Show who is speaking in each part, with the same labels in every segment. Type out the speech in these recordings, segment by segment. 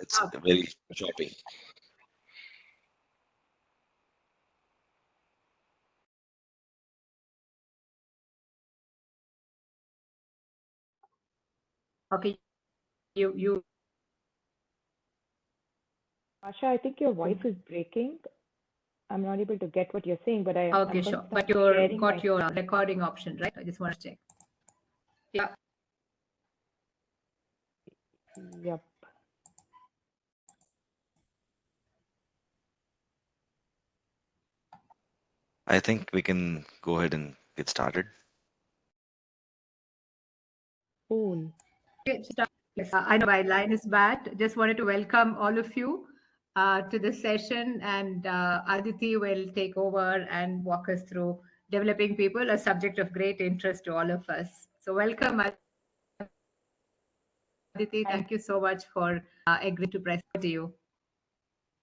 Speaker 1: It's very choppy.
Speaker 2: Okay, you.
Speaker 3: Asha, I think your voice is breaking. I'm not able to get what you're saying, but I'm
Speaker 2: Okay,
Speaker 3: going to
Speaker 2: sure.
Speaker 3: start
Speaker 2: But you're
Speaker 3: sharing my
Speaker 2: got your recording option, right? I just want to check. Yeah.
Speaker 3: Yep.
Speaker 1: I think we can go ahead and get started.
Speaker 3: Cool.
Speaker 2: Okay, start. Yes, I know my line is bad. Just wanted to welcome all of you to this session, and Aditi will take over and walk us through developing people, a subject of great interest to all of us. So, welcome, Aditi. Thank you so much for agreeing to present to you.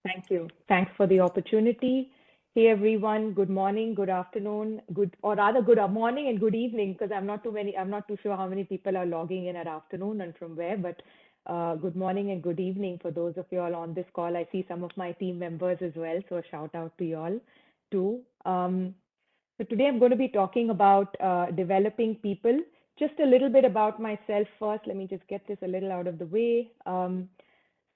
Speaker 3: Thank you. Thanks for the opportunity. Hey everyone, good morning, good afternoon, or rather good morning and good evening, because I'm not too sure how many people are logging in at afternoon and from where, but good morning and good evening for those of you all on this call. I see some of my team members as well, so a shout out to you all too. So today I'm going to be talking about developing people. Just a little bit about myself first. Let me just get this a little out of the way.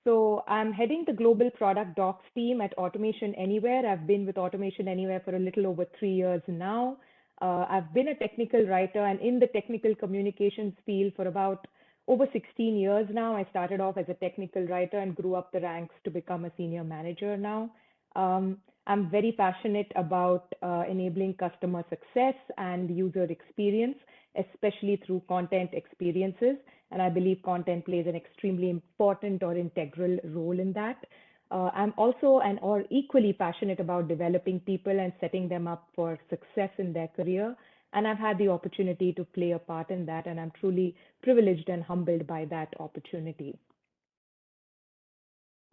Speaker 3: So I'm heading the global product docs team at Automation Anywhere. I've been with Automation Anywhere for a little over 3 years now. I've been a technical writer and in the technical communications field for about over 16 years now. I started off as a technical writer and grew up the ranks to become a senior manager now. I'm very passionate about enabling customer success and user experience, especially through content experiences. And I believe content plays an extremely important or integral role in that. I'm also or equally passionate about developing people and setting them up for success in their career. And I've had the opportunity to play a part in that, and I'm truly privileged and humbled by that opportunity.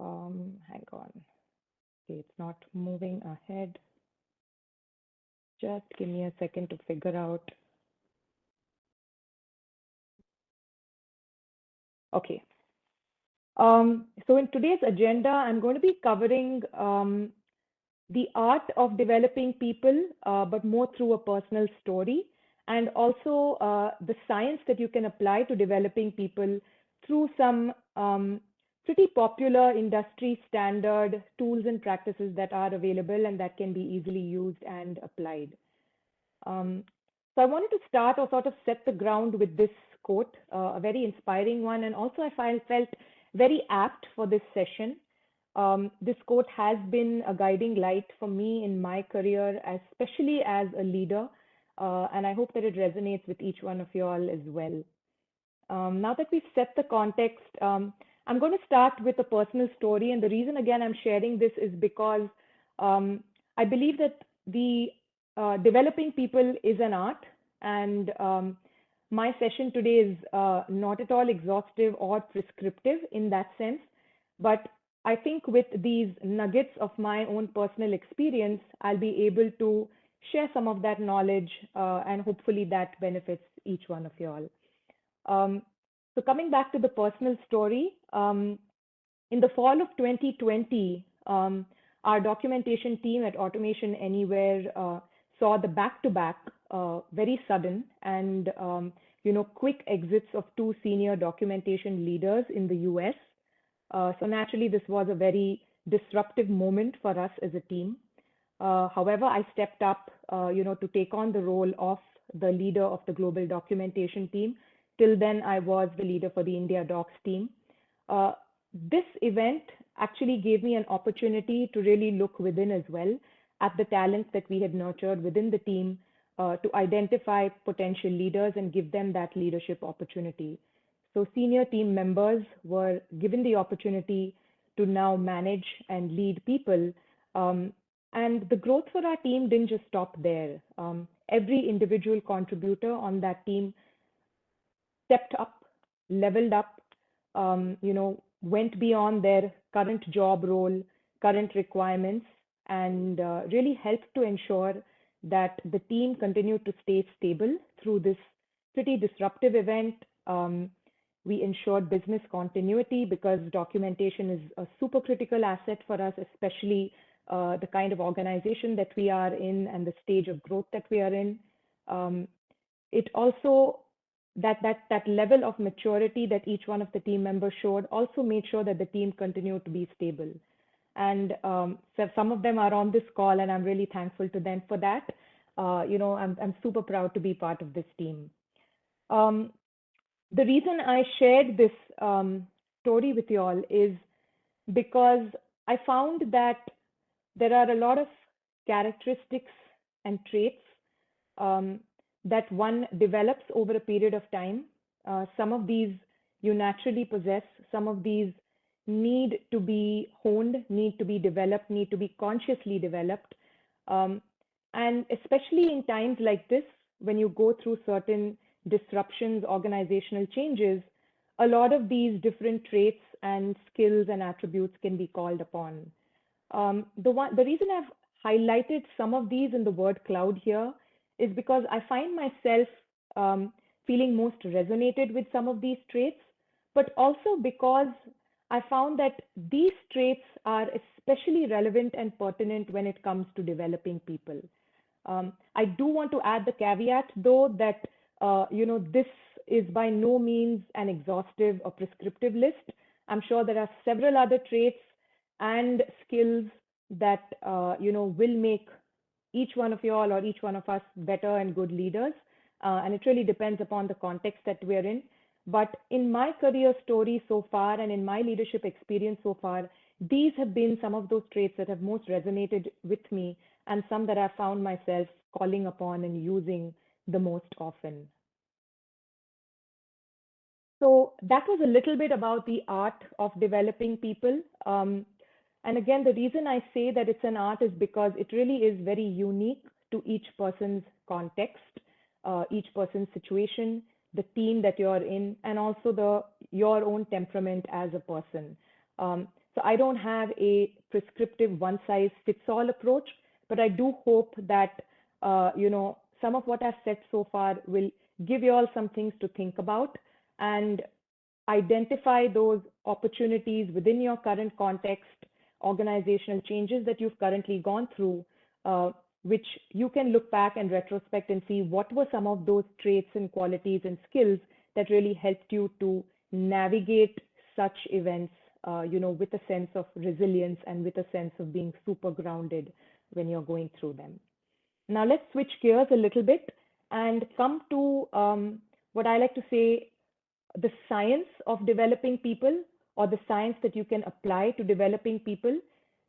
Speaker 3: Hang on. Okay, it's not moving ahead. Just give me a second to figure out. Okay. So in today's agenda, I'm going to be covering the art of developing people, but more through a personal story, and also the science that you can apply to developing people through some pretty popular industry standard tools and practices that are available and that can be easily used and applied. So I wanted to start or sort of set the ground with this quote, a very inspiring one, and also I felt very apt for this session. This quote has been a guiding light for me in my career, especially as a leader, and I hope that it resonates with each one of you all as well. Now that we've set the context, I'm going to start with a personal story, and the reason again I'm sharing this is because I believe that the developing people is an art, and my session today is not at all exhaustive or prescriptive in that sense, but I think with these nuggets of my own personal experience, I'll be able to share some of that knowledge, and hopefully that benefits each one of you all. So coming back to the personal story, in the fall of 2020, our documentation team at Automation Anywhere saw the back-to-back, very sudden and quick exits of two senior documentation leaders in the US. So naturally, this was a very disruptive moment for us as a team. However, I stepped up, to take on the role of the leader of the global documentation team. Till then, I was the leader for the India Docs team. This event actually gave me an opportunity to really look within as well at the talents that we had nurtured within the team to identify potential leaders and give them that leadership opportunity. So senior team members were given the opportunity to now manage and lead people. And the growth for our team didn't just stop there. Every individual contributor on that team stepped up, leveled up, went beyond their current job role, current requirements, and really helped to ensure that the team continued to stay stable through this pretty disruptive event. We ensured business continuity because documentation is a super critical asset for us, especially the kind of organization that we are in and the stage of growth that we are in. It also that level of maturity that each one of the team members showed also made sure that the team continued to be stable. And so some of them are on this call, and I'm really thankful to them for that. I'm super proud to be part of this team. The reason I shared this story with you all is because I found that there are a lot of characteristics and traits that one develops over a period of time. Some of these you naturally possess, some of these need to be honed, need to be developed, need to be consciously developed. And especially in times like this, when you go through certain disruptions, organizational changes, a lot of these different traits and skills and attributes can be called upon. The reason I've highlighted some of these in the word cloud here is because I find myself feeling most resonated with some of these traits, but also because I found that these traits are especially relevant and pertinent when it comes to developing people. I do want to add the caveat, though, that this is by no means an exhaustive or prescriptive list. I'm sure there are several other traits and skills that will make each one of you all or each one of us better and good leaders. And it really depends upon the context that we're in. But in my career story so far and in my leadership experience so far, these have been some of those traits that have most resonated with me and some that I found myself calling upon and using the most often. So that was a little bit about the art of developing people. And again, the reason I say that it's an art is because it really is very unique to each person's context, each person's situation, the team that you're in, and also your own temperament as a person. So I don't have a prescriptive one-size-fits-all approach, but I do hope that some of what I've said so far will give you all some things to think about and identify those opportunities within your current context, organizational changes that you've currently gone through, which you can look back and retrospect and see what were some of those traits and qualities and skills that really helped you to navigate such events, with a sense of resilience and with a sense of being super grounded when you're going through them. Now let's switch gears a little bit and come to what I like to say, the science of developing people, or the science that you can apply to developing people.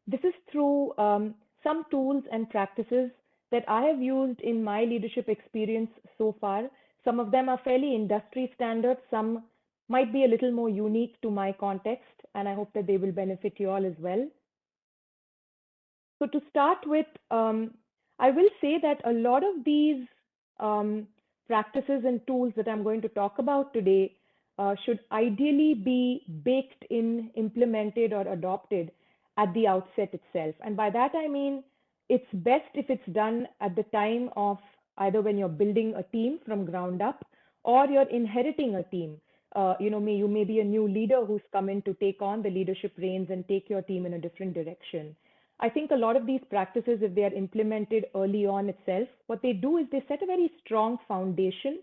Speaker 3: This is through some tools and practices that I have used in my leadership experience so far. Some of them are fairly industry standard, some might be a little more unique to my context, and I hope that they will benefit you all as well. So to start with, I will say that a lot of these practices and tools that I'm going to talk about today should ideally be baked in, implemented, or adopted at the outset itself. And by that, I mean, it's best if it's done at the time of either when you're building a team from ground up or you're inheriting a team. You may be a new leader who's come in to take on the leadership reins and take your team in a different direction. I think a lot of these practices, if they are implemented early on itself, what they do is they set a very strong foundation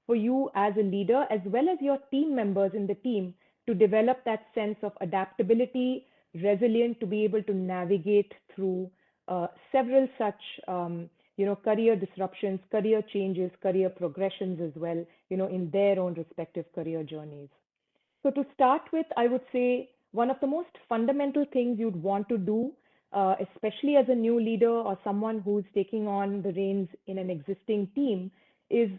Speaker 3: for you as a leader, as well as your team members in the team, to develop that sense of adaptability, resilient, to be able to navigate through several such career disruptions, career changes, career progressions as well, in their own respective career journeys. So to start with, I would say one of the most fundamental things you'd want to do, especially as a new leader or someone who's taking on the reins in an existing team, is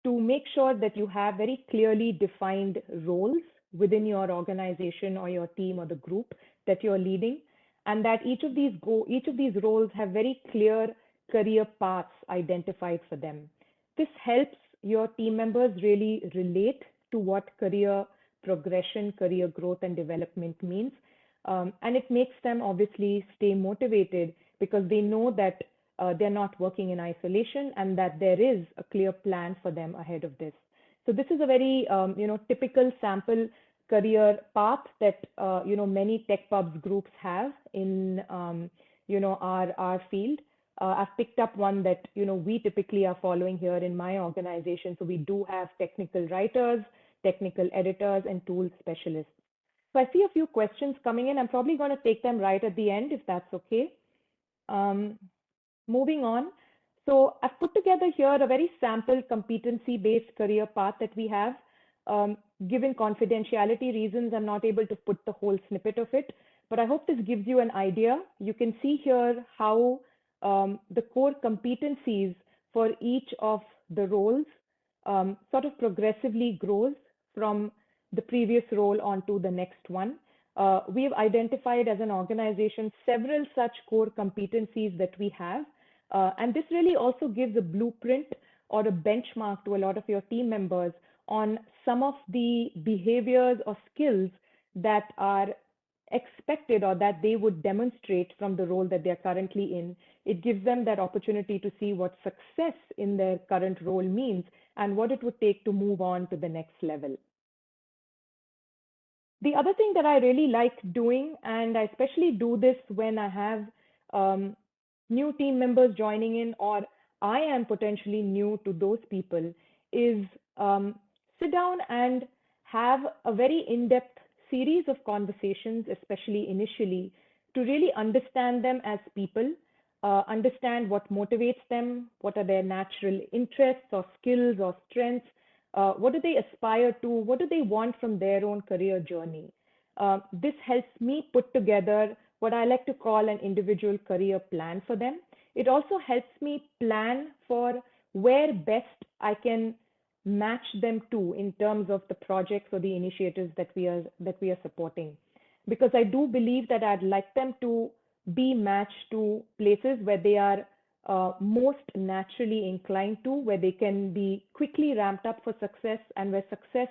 Speaker 3: to make sure that you have very clearly defined roles within your organization or your team or the group that you're leading, and that each of these roles have very clear career paths identified for them. This helps your team members really relate to what career progression, career growth, and development means. And it makes them obviously stay motivated because they know that they're not working in isolation and that there is a clear plan for them ahead of this. So this is a very typical sample career path that many tech pubs groups have in our field. I've picked up one that we typically are following here in my organization. So we do have technical writers, technical editors, and tool specialists. So I see a few questions coming in. I'm probably going to take them right at the end, if that's okay. Moving on. So I've put together here a very sample competency-based career path that we have. Given confidentiality reasons, I'm not able to put the whole snippet of it, but I hope this gives you an idea. You can see here how the core competencies for each of the roles sort of progressively grows from the previous role onto the next one. We have identified as an organization several such core competencies that we have. And this really also gives a blueprint or a benchmark to a lot of your team members on some of the behaviors or skills that are expected or that they would demonstrate from the role that they're currently in. It gives them that opportunity to see what success in their current role means and what it would take to move on to the next level. The other thing that I really like doing, and I especially do this when I have new team members joining in, or I am potentially new to those people, is sit down and have a very in-depth series of conversations, especially initially, to really understand them as people, understand what motivates them, what are their natural interests or skills or strengths, what do they aspire to, what do they want from their own career journey. This helps me put together what I like to call an individual career plan for them. It also helps me plan for where best I can match them to in terms of the projects or the initiatives that we are supporting. Because I do believe that I'd like them to be matched to places where they are most naturally inclined to, where they can be quickly ramped up for success, and where success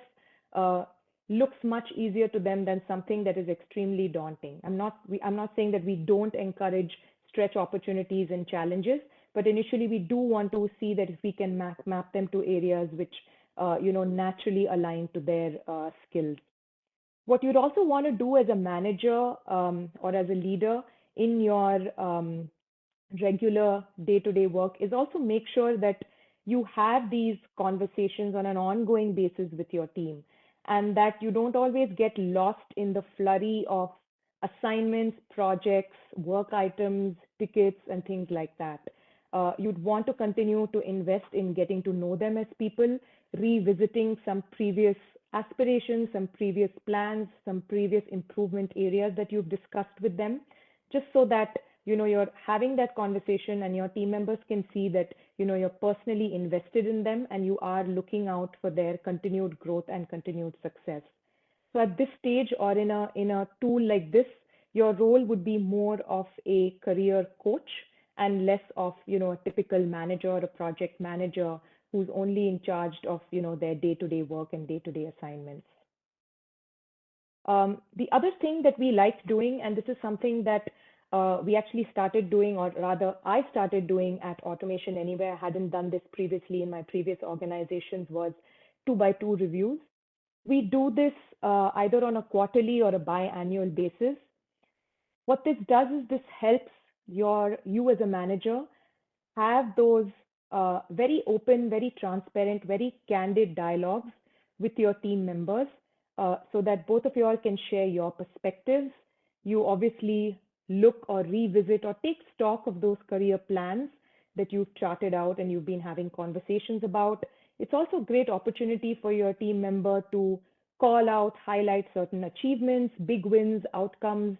Speaker 3: looks much easier to them than something that is extremely daunting. I'm not saying that we don't encourage stretch opportunities and challenges, but initially we do want to see that if we can map them to areas which naturally align to their skills. What you'd also want to do as a manager or as a leader in your regular day-to-day work is also make sure that you have these conversations on an ongoing basis with your team, and that you don't always get lost in the flurry of assignments, projects, work items, tickets, and things like that. You'd want to continue to invest in getting to know them as people, revisiting some previous aspirations, some previous plans, some previous improvement areas that you've discussed with them, just so that you're having that conversation and your team members can see that you're personally invested in them and you are looking out for their continued growth and continued success. So at this stage, or in a tool like this, your role would be more of a career coach and less of a typical manager or a project manager who's only in charge of their day-to-day work and day-to-day assignments. The other thing that we like doing, and this is something that we actually started doing, or rather I started doing at Automation Anywhere, I hadn't done this previously in my previous organizations, was 2x2 reviews. We do this either on a quarterly or a biannual basis. What this does is this helps you as a manager have those very open, very transparent, very candid dialogues with your team members so that both of you all can share your perspectives. You obviously look or revisit or take stock of those career plans that you've charted out and you've been having conversations about. It's also a great opportunity for your team member to call out, highlight certain achievements, big wins, outcomes,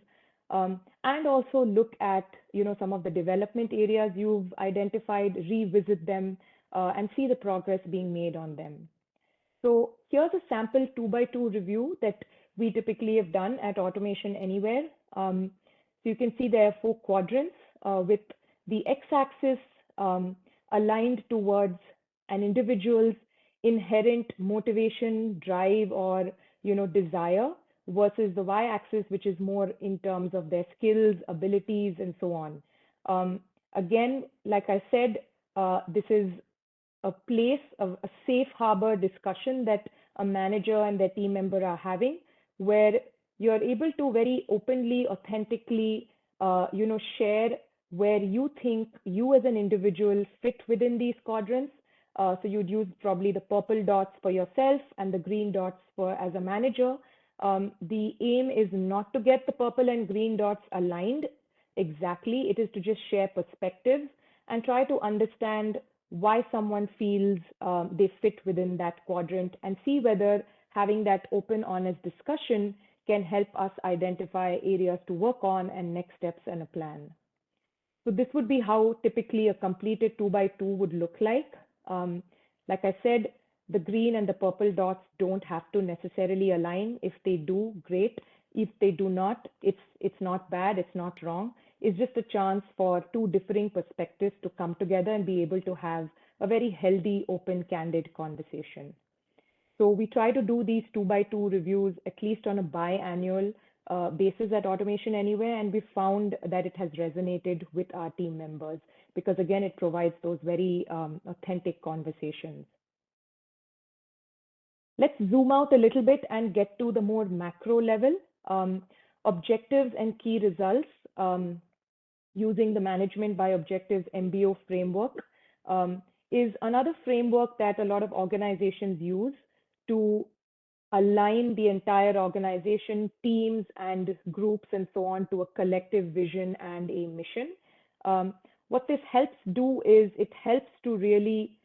Speaker 3: and also look at some of the development areas you've identified, revisit them, and see the progress being made on them. So here's a sample 2x2 review that we typically have done at Automation Anywhere. So you can see there are 4 quadrants with the x-axis aligned towards an individual's inherent motivation, drive, or desire, versus the y-axis, which is more in terms of their skills, abilities, and so on. Again, like I said, this is a place, a safe harbor discussion that a manager and their team member are having, where you're able to very openly, authentically, share where you think you as an individual fit within these quadrants. So you'd use probably the purple dots for yourself and the green dots for as a manager. The aim is not to get the purple and green dots aligned exactly. It is to just share perspectives and try to understand why someone feels they fit within that quadrant, and see whether having that open, honest discussion can help us identify areas to work on and next steps and a plan. So this would be how typically a completed 2x2 would look like. Like I said, the green and the purple dots don't have to necessarily align. If they do, great. If they do not, it's not bad, it's not wrong. It's just a chance for two differing perspectives to come together and be able to have a very healthy, open, candid conversation. So we try to do these 2x2 reviews at least on a biannual basis at Automation Anywhere, and we found that it has resonated with our team members because, again, it provides those very authentic conversations. Let's zoom out a little bit and get to the more macro level. Objectives and key results using the Management by Objectives MBO framework is another framework that a lot of organizations use to align the entire organization, teams and groups and so on, to a collective vision and a mission. What this helps do is it helps to really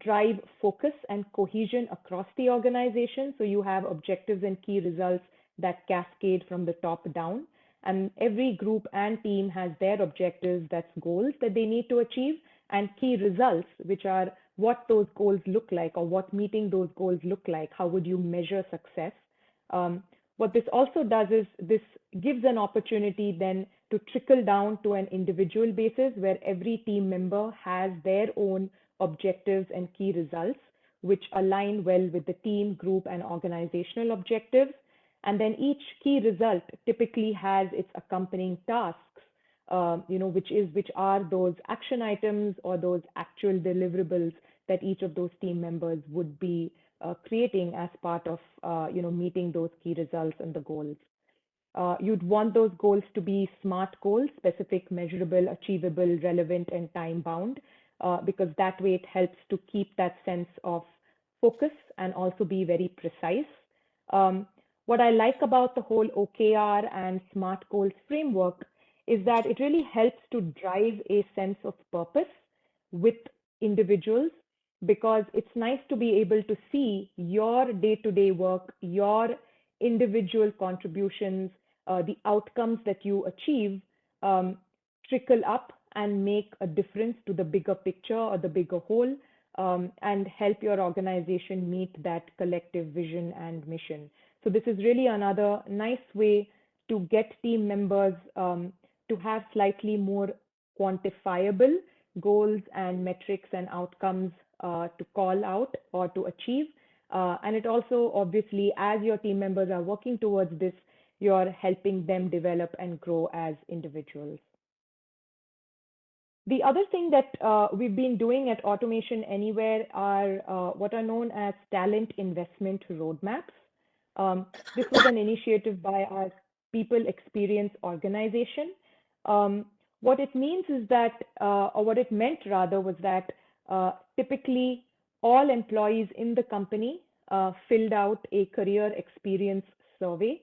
Speaker 3: drive focus and cohesion across the organization. So you have objectives and key results that cascade from the top down. And every group and team has their objectives, that's goals that they need to achieve, and key results, which are what those goals look like or what meeting those goals look like. How would you measure success? What this also does is this gives an opportunity then to trickle down to an individual basis where every team member has their own objectives and key results, which align well with the team, group, and organizational objectives. And then each key result typically has its accompanying tasks, which are those action items or those actual deliverables that each of those team members would be creating as part of, meeting those key results and the goals. You'd want those goals to be SMART goals: specific, measurable, achievable, relevant, and time-bound, because that way it helps to keep that sense of focus and also be very precise. What I like about the whole OKR and SMART goals framework is that it really helps to drive a sense of purpose with individuals, because it's nice to be able to see your day-to-day work, your individual contributions, the outcomes that you achieve trickle up and make a difference to the bigger picture or the bigger whole, and help your organization meet that collective vision and mission. So this is really another nice way to get team members to have slightly more quantifiable goals and metrics and outcomes to call out or to achieve. And it also, obviously, as your team members are working towards this, you're helping them develop and grow as individuals. The other thing that we've been doing at Automation Anywhere are what are known as talent investment roadmaps. This was an initiative by our People Experience organization. What it means is that, or what it meant rather, was that typically all employees in the company filled out a career experience survey.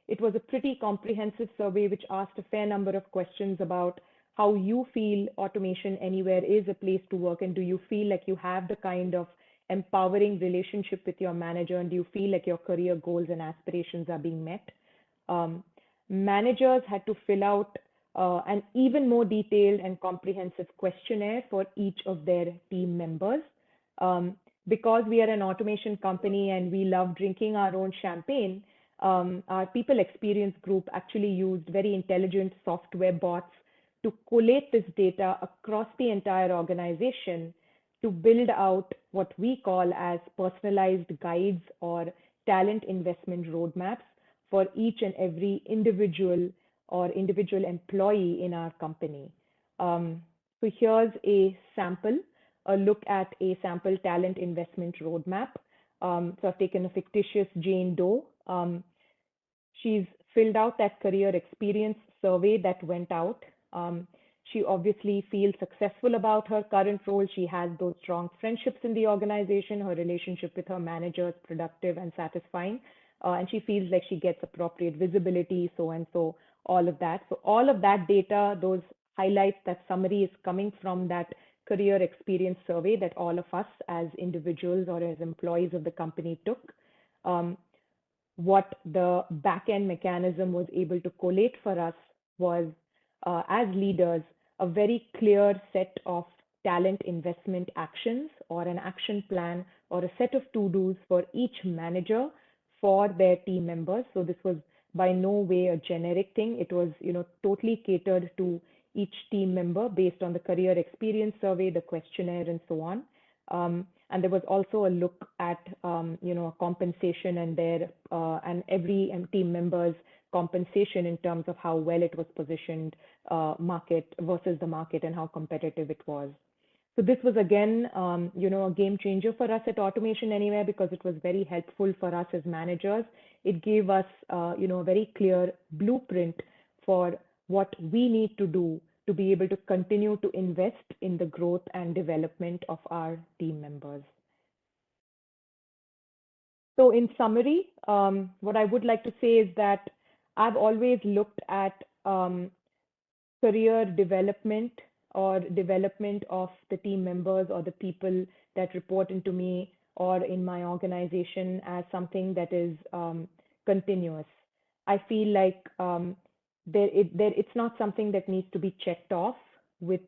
Speaker 3: It was a pretty comprehensive survey which asked a fair number of questions about how you feel Automation Anywhere is a place to work, and do you feel like you have the kind of empowering relationship with your manager, and do you feel like your career goals and aspirations are being met? Managers had to fill out an even more detailed and comprehensive questionnaire for each of their team members. Because we are an automation company and we love drinking our own champagne, our People Experience group actually used very intelligent software bots to collate this data across the entire organization to build out what we call as personalized guides or talent investment roadmaps for each and every individual or individual employee in our company. So here's a sample a look at a sample talent investment roadmap. So I've taken a fictitious Jane Doe. She's filled out that career experience survey that went out. She obviously feels successful about her current role. She has those strong friendships in the organization. Her relationship with her manager is productive and satisfying. And she feels like she gets appropriate visibility, so and so, all of that. So all of that data, those highlights, that summary is coming from that career experience survey that all of us as individuals or as employees of the company took. What the back-end mechanism was able to collate for us was, as leaders, a very clear set of talent investment actions or an action plan or a set of to-dos for each manager for their team members. So this was by no way a generic thing. It was, totally catered to each team member based on the career experience survey, the questionnaire, and so on. And there was also a look at, compensation and and every team member's compensation in terms of how well it was positioned, market versus the market, and how competitive it was. So this was again, a game changer for us at Automation Anywhere because it was very helpful for us as managers. It gave us, a very clear blueprint for what we need to do to be able to continue to invest in the growth and development of our team members. So in summary, what I would like to say is that I've always looked at career development or development of the team members or the people that report into me or in my organization as something that is continuous. I feel like it's not something that needs to be checked off with,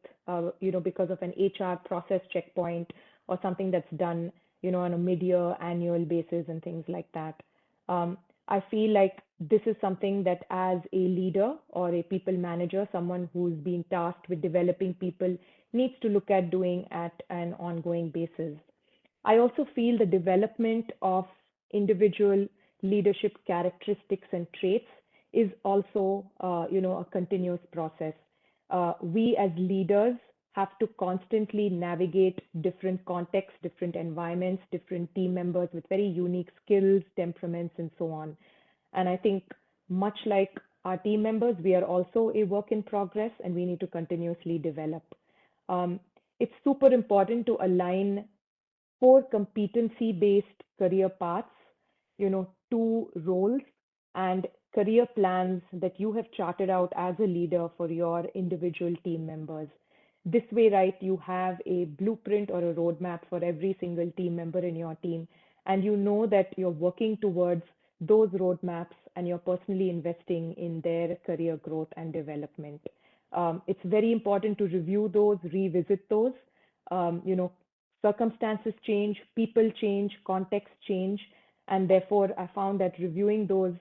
Speaker 3: because of an HR process checkpoint or something that's done, on a mid-year, annual basis and things like that. I feel like this is something that as a leader or a people manager, someone who's been tasked with developing people needs to look at doing at an ongoing basis. I also feel the development of individual leadership characteristics and traits is also, a continuous process. We as leaders have to constantly navigate different contexts, different environments, different team members with very unique skills, temperaments, and so on. And I think much like our team members, we are also a work in progress and we need to continuously develop. It's super important to align 4 competency-based career paths, to roles and career plans that you have charted out as a leader for your individual team members. This way, right, you have a blueprint or a roadmap for every single team member in your team, and you know that you're working towards those roadmaps and you're personally investing in their career growth and development. It's very important to review those, revisit those. Circumstances change, people change, context change, and therefore I found that reviewing those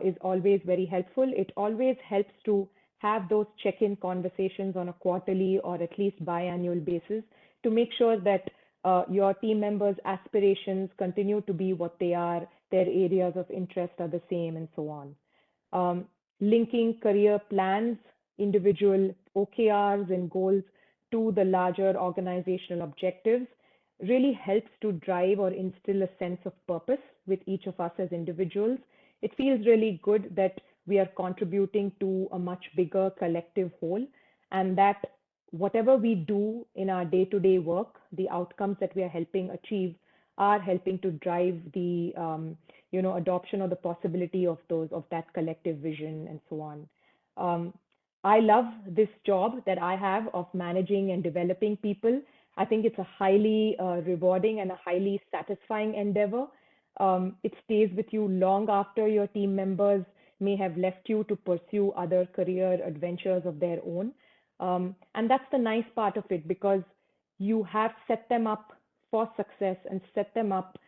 Speaker 3: is always very helpful. It always helps to have those check-in conversations on a quarterly or at least biannual basis to make sure that your team members' aspirations continue to be what they are, their areas of interest are the same, and so on. Linking career plans, individual OKRs and goals to the larger organizational objectives really helps to drive or instill a sense of purpose with each of us as individuals. It feels really good that we are contributing to a much bigger collective whole, and that whatever we do in our day-to-day work, the outcomes that we are helping achieve are helping to drive the adoption or the possibility of that collective vision and so on. I love this job that I have of managing and developing people. I think it's a highly rewarding and a highly satisfying endeavor. It stays with you long after your team members may have left you to pursue other career adventures of their own. And that's the nice part of it, because you have set them up for success and set them up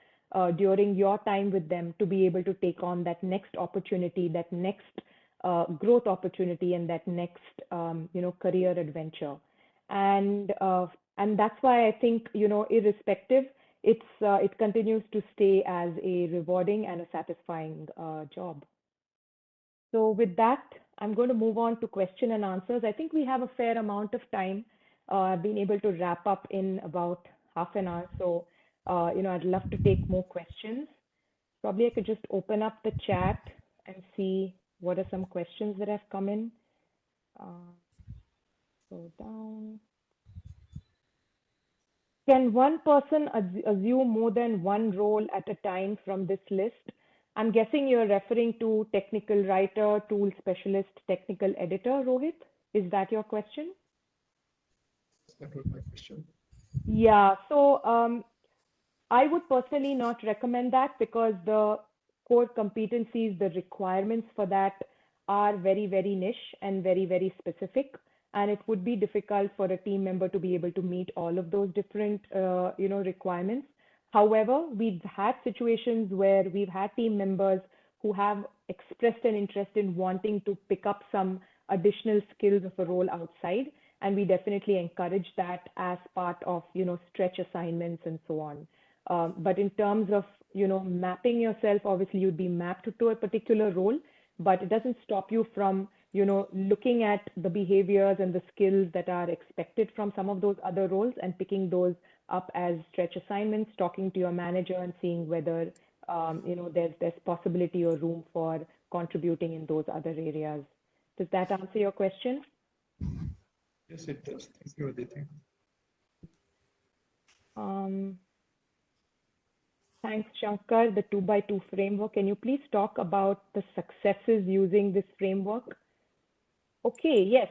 Speaker 3: during your time with them to be able to take on that next opportunity, that next growth opportunity, and that next career adventure. And that's why I think, irrespective, it continues to stay as a rewarding and a satisfying job. So with that, I'm going to move on to question and answers. I think we have a fair amount of time. I've been able to wrap up in about half an hour. So, I'd love to take more questions. Probably I could just open up the chat and see what are some questions that have come in. Go down. Can one person assume more than one role at a time from this list? I'm guessing you're referring to technical writer, tool specialist, technical editor, Rohit. Is that your question?
Speaker 4: That was my question.
Speaker 3: Yeah, so I would personally not recommend that because the core competencies, the requirements for that are very, very niche and very, very specific. And it would be difficult for a team member to be able to meet all of those different, requirements. However, we've had situations where we've had team members who have expressed an interest in wanting to pick up some additional skills of a role outside. And we definitely encourage that as part of, stretch assignments and so on. But in terms of, mapping yourself, obviously you'd be mapped to a particular role, but it doesn't stop you from, looking at the behaviors and the skills that are expected from some of those other roles and picking those up as stretch assignments, talking to your manager and seeing whether, there's possibility or room for contributing in those other areas. Does that answer your question?
Speaker 4: Yes, it does. Thank you, Aditi.
Speaker 3: Thanks, Shankar. The 2x2 framework. Can you please talk about the successes using this framework? Okay, yes.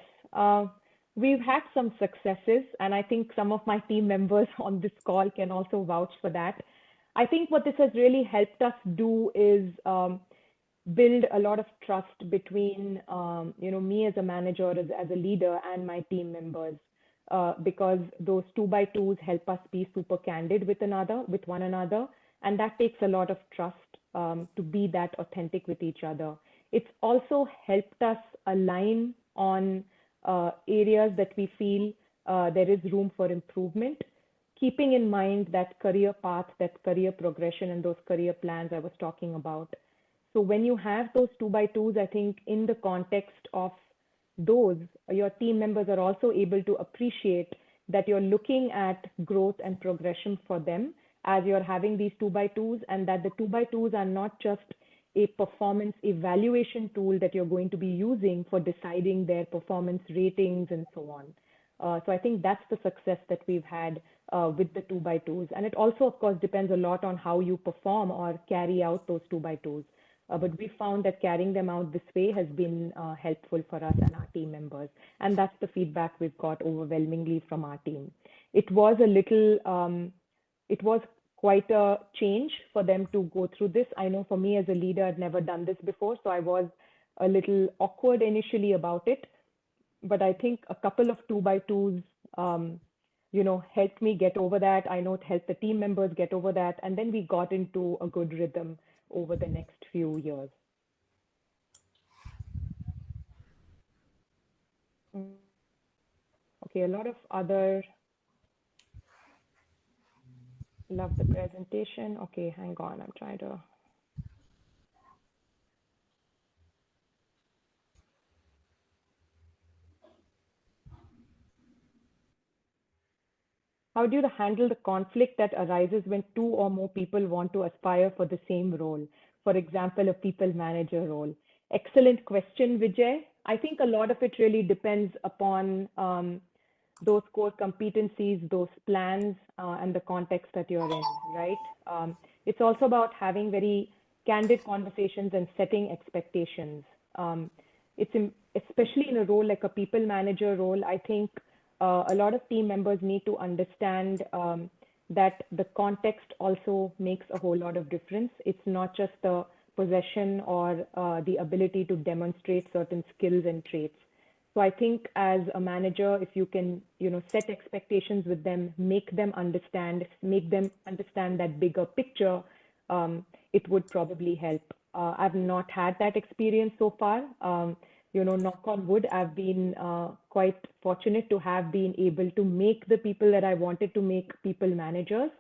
Speaker 3: We've had some successes, and I think some of my team members on this call can also vouch for that. I think what this has really helped us do is build a lot of trust between, me as a manager, as a leader, and my team members. Because those 2x2s help us be super candid with one another, and that takes a lot of trust to be that authentic with each other. It's also helped us align on areas that we feel there is room for improvement, keeping in mind that career path, that career progression, and those career plans I was talking about. So when you have those 2x2s, I think in the context of those, your team members are also able to appreciate that you're looking at growth and progression for them as you're having these 2x2s, and that the 2x2s are not just a performance evaluation tool that you're going to be using for deciding their performance ratings and so on. So I think that's the success that we've had with the 2x2s. And it also, of course, depends a lot on how you perform or carry out those 2x2s. But we found that carrying them out this way has been helpful for us and our team members. And that's the feedback we've got overwhelmingly from our team. It was it was quite a change for them to go through this. I know for me as a leader, I'd never done this before, so I was a little awkward initially about it. But I think a couple of 2x2s, helped me get over that. I know it helped the team members get over that. And then we got into a good rhythm over the next few years. Okay, a lot of other, love the presentation. Okay, hang on, I'm trying to. How do you handle the conflict that arises when two or more people want to aspire for the same role? For example, a people manager role. Excellent question, Vijay. I think a lot of it really depends upon those core competencies, those plans, and the context that you're in, right? It's also about having very candid conversations and setting expectations. Especially in a role like a people manager role, I think a lot of team members need to understand that the context also makes a whole lot of difference. It's not just the possession or the ability to demonstrate certain skills and traits. So I think as a manager, if you can, set expectations with them, make them understand that bigger picture, it would probably help. I've not had that experience so far. Knock on wood, I've been quite fortunate to have been able to make the people that I wanted to make people managers.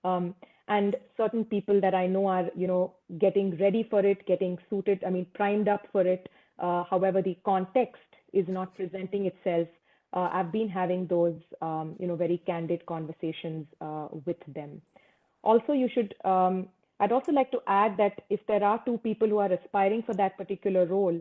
Speaker 3: And certain people that I know are, getting ready for it, getting suited, primed up for it. However, the context is not presenting itself I've been having those, very candid conversations with them. Also, I'd also like to add that if there are two people who are aspiring for that particular role,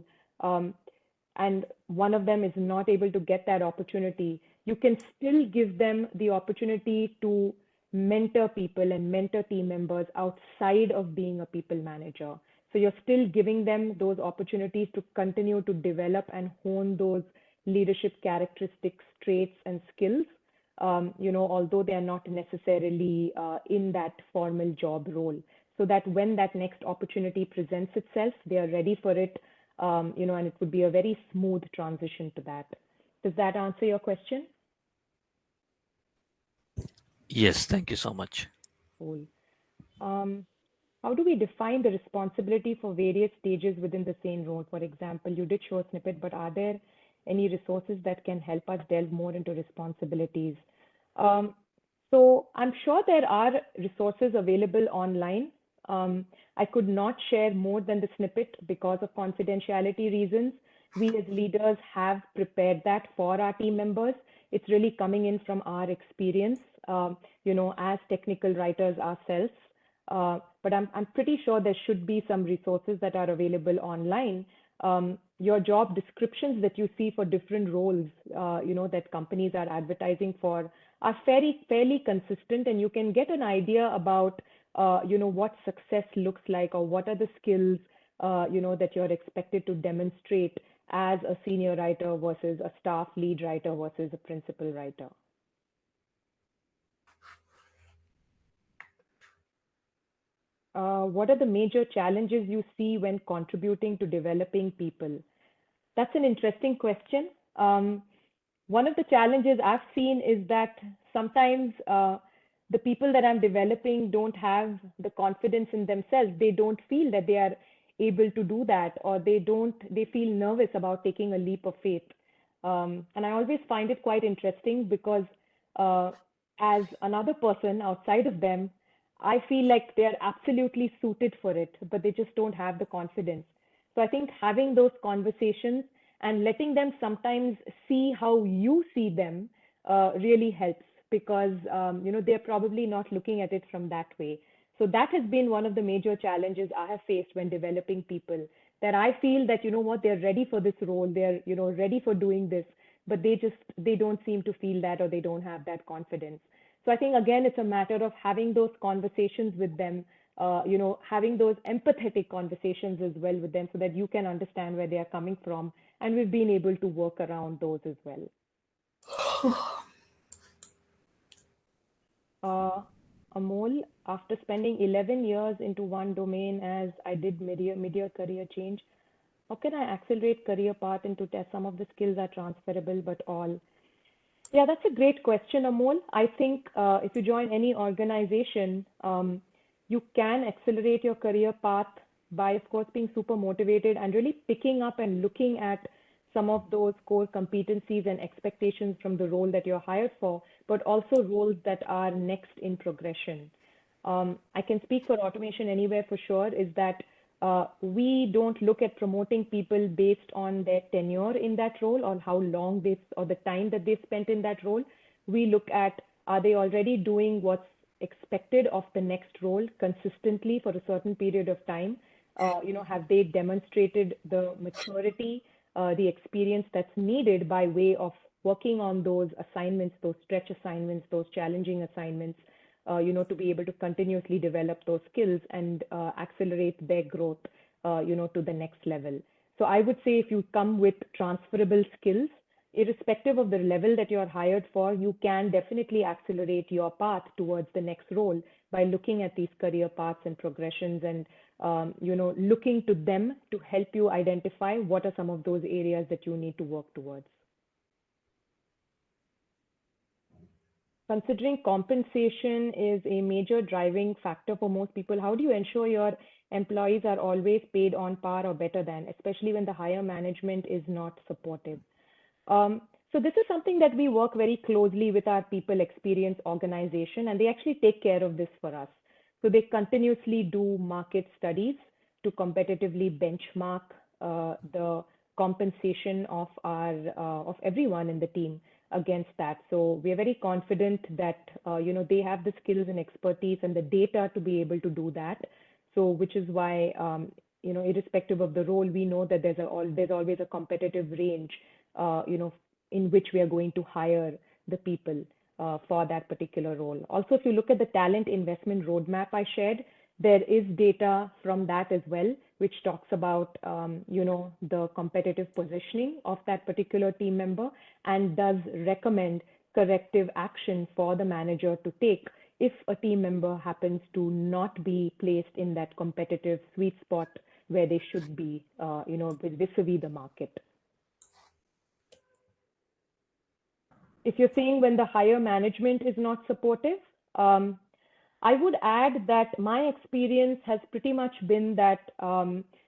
Speaker 3: and one of them is not able to get that opportunity, you can still give them the opportunity to mentor people and mentor team members outside of being a people manager. So you're still giving them those opportunities to continue to develop and hone those leadership characteristics, traits, and skills, although they are not necessarily in that formal job role, so that when that next opportunity presents itself, they are ready for it, and it would be a very smooth transition to that. Does that answer your question?
Speaker 5: Yes, thank you so much.
Speaker 3: Cool. How do we define the responsibility for various stages within the same role? For example, you did show a snippet, but are there any resources that can help us delve more into responsibilities? So I'm sure there are resources available online. I could not share more than the snippet because of confidentiality reasons. We as leaders have prepared that for our team members. It's really coming in from our experience, as technical writers ourselves. But I'm pretty sure there should be some resources that are available online. Your job descriptions that you see for different roles, that companies are advertising for are fairly consistent, and you can get an idea about, what success looks like, or what are the skills, that you're expected to demonstrate as a senior writer versus a staff lead writer versus a principal writer. What are the major challenges you see when contributing to developing people? That's an interesting question. One of the challenges I've seen is that sometimes the people that I'm developing don't have the confidence in themselves. They don't feel that they are able to do that, or they feel nervous about taking a leap of faith. And I always find it quite interesting because as another person outside of them, I feel like they're absolutely suited for it, but they just don't have the confidence. So I think having those conversations and letting them sometimes see how you see them really helps, because they're probably not looking at it from that way. So that has been one of the major challenges I have faced when developing people, that I feel that, they're ready for this role, they're, ready for doing this, but they don't seem to feel that, or they don't have that confidence. So I think, again, it's a matter of having those conversations with them, having those empathetic conversations as well with them, so that you can understand where they are coming from. And we've been able to work around those as well. Amol, after spending 11 years into one domain as I did mid-year career change, how can I accelerate career path into test some of the skills are transferable, but all? Yeah, that's a great question, Amol. I think if you join any organization, you can accelerate your career path by, of course, being super motivated and really picking up and looking at some of those core competencies and expectations from the role that you're hired for, but also roles that are next in progression. I can speak for Automation Anywhere for sure, is that we don't look at promoting people based on their tenure in that role, or how long or the time that they've spent in that role. We look at, are they already doing what's expected of the next role consistently for a certain period of time? Have they demonstrated the maturity, the experience that's needed by way of working on those assignments, those stretch assignments, those challenging assignments, to be able to continuously develop those skills and accelerate their growth, to the next level. So I would say if you come with transferable skills, irrespective of the level that you're hired for, you can definitely accelerate your path towards the next role by looking at these career paths and progressions, and looking to them to help you identify what are some of those areas that you need to work towards. Considering compensation is a major driving factor for most people, how do you ensure your employees are always paid on par or better than, especially when the higher management is not supportive? So this is something that we work very closely with our people experience organization, and they actually take care of this for us. So they continuously do market studies to competitively benchmark the compensation of everyone in the team. against that. So we are very confident that they have the skills and expertise and the data to be able to do that. So which is why irrespective of the role, we know that there's always a competitive range in which we are going to hire the people for that particular role. Also, if you look at the talent investment roadmap I shared, there is data from that as well, which talks about the competitive positioning of that particular team member and does recommend corrective action for the manager to take if a team member happens to not be placed in that competitive sweet spot where they should be, vis-a-vis the market. If you're saying when the higher management is not supportive, I would add that my experience has pretty much been that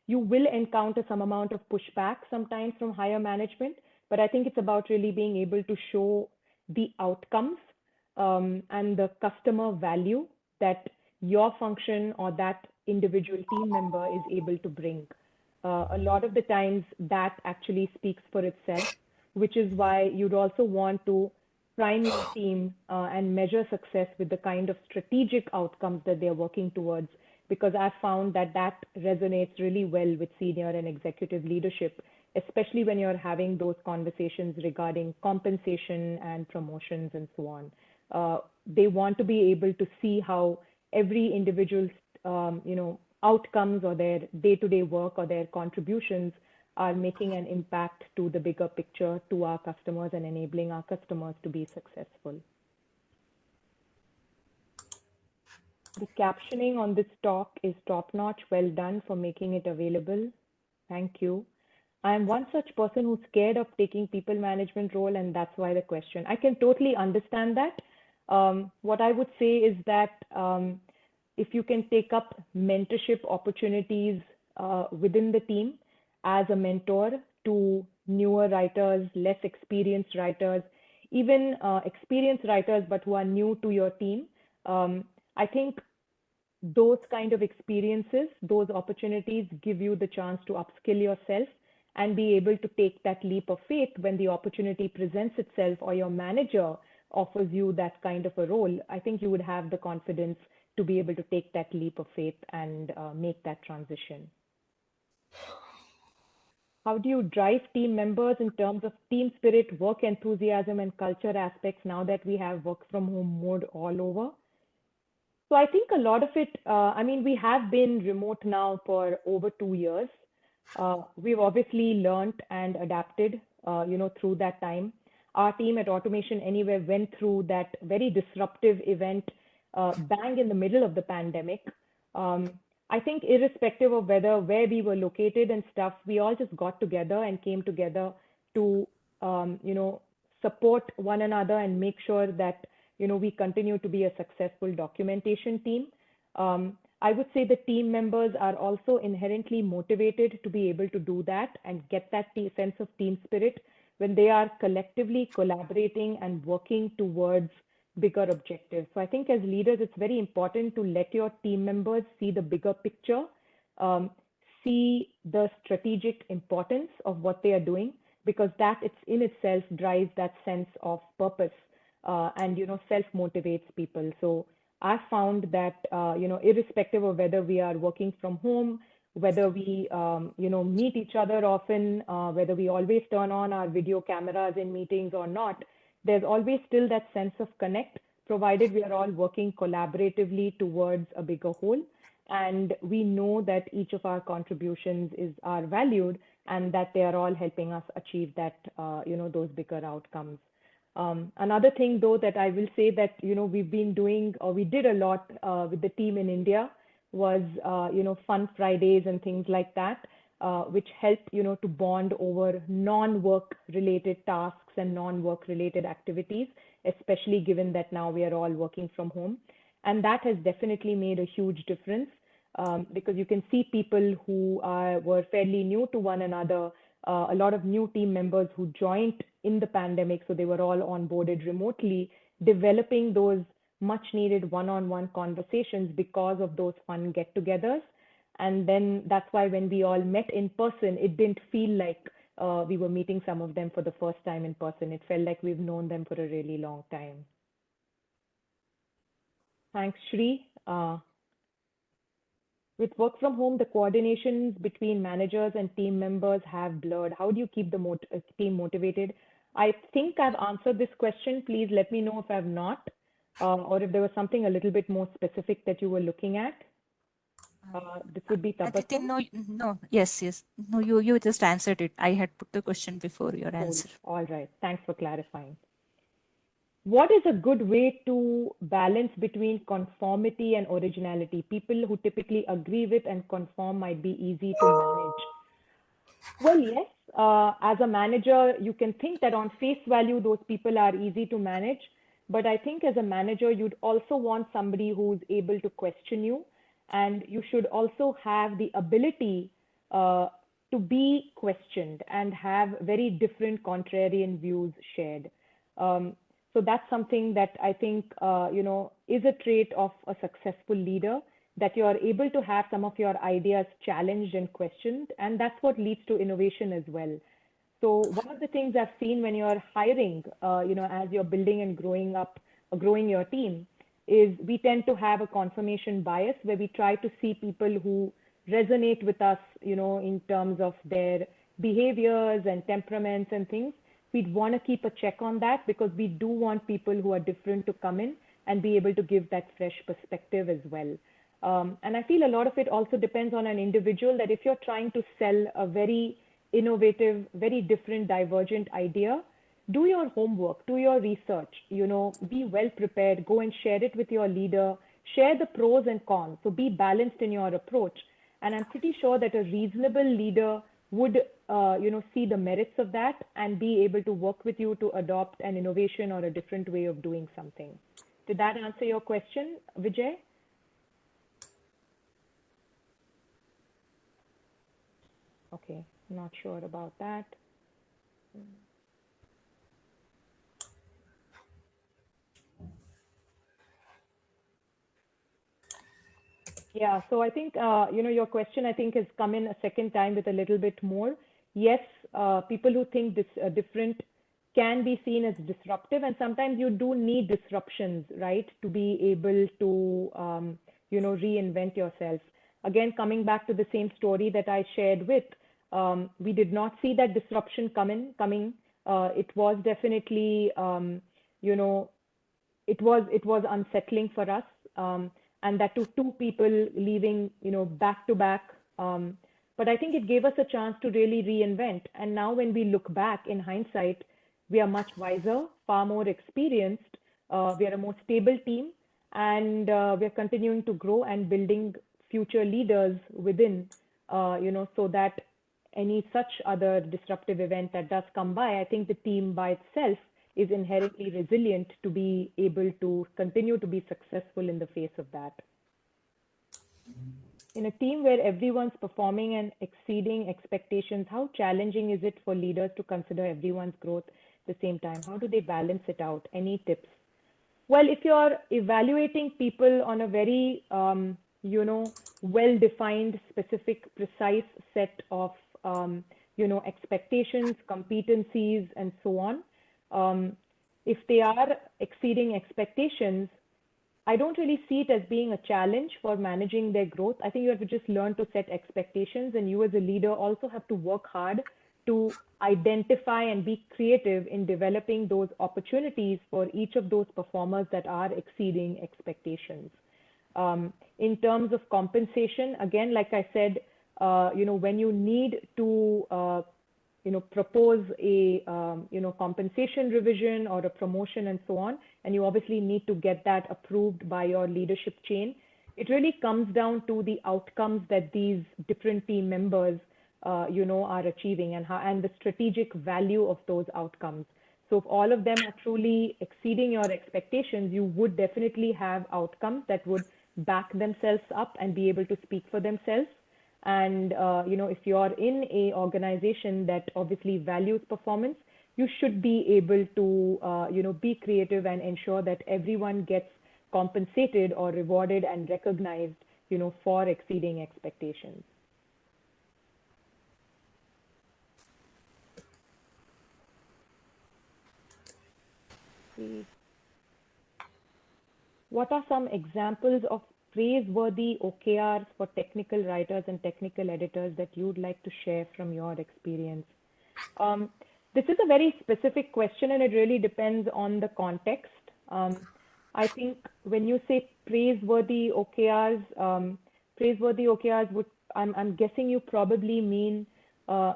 Speaker 3: you will encounter some amount of pushback sometimes from higher management, but I think it's about really being able to show the outcomes and the customer value that your function or that individual team member is able to bring. A lot of the times that actually speaks for itself, which is why you'd also want to prime your team and measure success with the kind of strategic outcomes that they're working towards, because I've found that that resonates really well with senior and executive leadership, especially when you're having those conversations regarding compensation and promotions and so on. They want to be able to see how every individual's outcomes or their day-to-day work or their contributions are making an impact to the bigger picture, to our customers, and enabling our customers to be successful. The captioning on this talk is top-notch. Well done for making it available. Thank you. I am one such person who's scared of taking people management role, and that's why the question. I can totally understand that. What I would say is that if you can take up mentorship opportunities within the team, as a mentor to newer writers, less experienced writers, even experienced writers, but who are new to your team. I think those kind of experiences, those opportunities give you the chance to upskill yourself and be able to take that leap of faith when the opportunity presents itself or your manager offers you that kind of a role. I think you would have the confidence to be able to take that leap of faith and make that transition. How do you drive team members in terms of team spirit, work enthusiasm, and culture aspects now that we have work from home mode all over? So I think a lot of it, we have been remote now for over 2 years. We've obviously learned and adapted, through that time. Our team at Automation Anywhere went through that very disruptive event bang in the middle of the pandemic. I think irrespective of where we were located and stuff, we all just got together and came together to, support one another and make sure that, we continue to be a successful documentation team. I would say the team members are also inherently motivated to be able to do that and get that sense of team spirit when they are collectively collaborating and working towards bigger objectives. So I think as leaders, it's very important to let your team members see the bigger picture, see the strategic importance of what they are doing, because that it's in itself drives that sense of purpose and, self-motivates people. So I found that, irrespective of whether we are working from home, whether we, meet each other often, whether we always turn on our video cameras in meetings or not, there's always still that sense of connect, provided we are all working collaboratively towards a bigger whole. And we know that each of our contributions are valued and that they are all helping us achieve that, those bigger outcomes. Another thing, though, that I will say that, we've been doing, or we did a lot with the team in India was, fun Fridays and things like that, which help, to bond over non-work related tasks and non-work related activities, especially given that now we are all working from home. And that has definitely made a huge difference because you can see people who were fairly new to one another, a lot of new team members who joined in the pandemic, so they were all onboarded remotely, developing those much needed one-on-one conversations because of those fun get-togethers. And then that's why when we all met in person, it didn't feel like we were meeting some of them for the first time in person. It felt like we've known them for a really long time. Thanks, Shri. With work from home, the coordinations between managers and team members have blurred. How do you keep the team motivated? I think I've answered this question. Please let me know if I've not, or if there was something a little bit more specific that you were looking at. This would be
Speaker 6: Aditi,
Speaker 3: Tabassum.
Speaker 6: no, yes. No, you just answered it. I had put the question before your
Speaker 3: Cool.
Speaker 6: answer.
Speaker 3: All right. Thanks for clarifying. What is a good way to balance between conformity and originality? People who typically agree with and conform might be easy to manage. Well, yes, as a manager, you can think that on face value, those people are easy to manage. But I think as a manager, you'd also want somebody who's able to question you. And you should also have the ability to be questioned and have very different contrarian views shared. So that's something that I think, is a trait of a successful leader, that you are able to have some of your ideas challenged and questioned. And that's what leads to innovation as well. So one of the things I've seen when you're hiring, as you're building and growing your team, is we tend to have a confirmation bias where we try to see people who resonate with us, in terms of their behaviors and temperaments and things. We'd want to keep a check on that because we do want people who are different to come in and be able to give that fresh perspective as well. And I feel a lot of it also depends on an individual, that if you're trying to sell a very innovative, very different, divergent idea, do your homework, do your research, be well prepared, go and share it with your leader, share the pros and cons. So be balanced in your approach. And I'm pretty sure that a reasonable leader would, see the merits of that and be able to work with you to adopt an innovation or a different way of doing something. Did that answer your question, Vijay? Okay, not sure about that. Yeah, so I think, your question, I think, has come in a second time with a little bit more. Yes, people who think different can be seen as disruptive, and sometimes you do need disruptions, right, to be able to, reinvent yourself. Again, coming back to the same story that I shared with, we did not see that disruption coming. It was definitely, it was unsettling for us. And that to two people leaving, back to back. But I think it gave us a chance to really reinvent. And now when we look back in hindsight, we are much wiser, far more experienced. We are a more stable team, and we're continuing to grow and building future leaders within, so that any such other disruptive event that does come by, I think the team by itself is inherently resilient to be able to continue to be successful in the face of that. In a team where everyone's performing and exceeding expectations, how challenging is it for leaders to consider everyone's growth at the same time? How do they balance it out? Any tips? Well, if you're evaluating people on a very, well-defined, specific, precise set of, expectations, competencies, and so on, if they are exceeding expectations, I don't really see it as being a challenge for managing their growth. I think you have to just learn to set expectations, and you as a leader also have to work hard to identify and be creative in developing those opportunities for each of those performers that are exceeding expectations. In terms of compensation, again, like I said, when you need to propose a, compensation revision or a promotion and so on, and you obviously need to get that approved by your leadership chain. It really comes down to the outcomes that these different team members, are achieving and the strategic value of those outcomes. So if all of them are truly exceeding your expectations, you would definitely have outcomes that would back themselves up and be able to speak for themselves. And, if you're in a organization that obviously values performance, you should be able to, be creative and ensure that everyone gets compensated or rewarded and recognized, for exceeding expectations. see. What are some examples of praiseworthy OKRs for technical writers and technical editors that you'd like to share from your experience? This is a very specific question and it really depends on the context. I think when you say praiseworthy OKRs would, I'm guessing you probably mean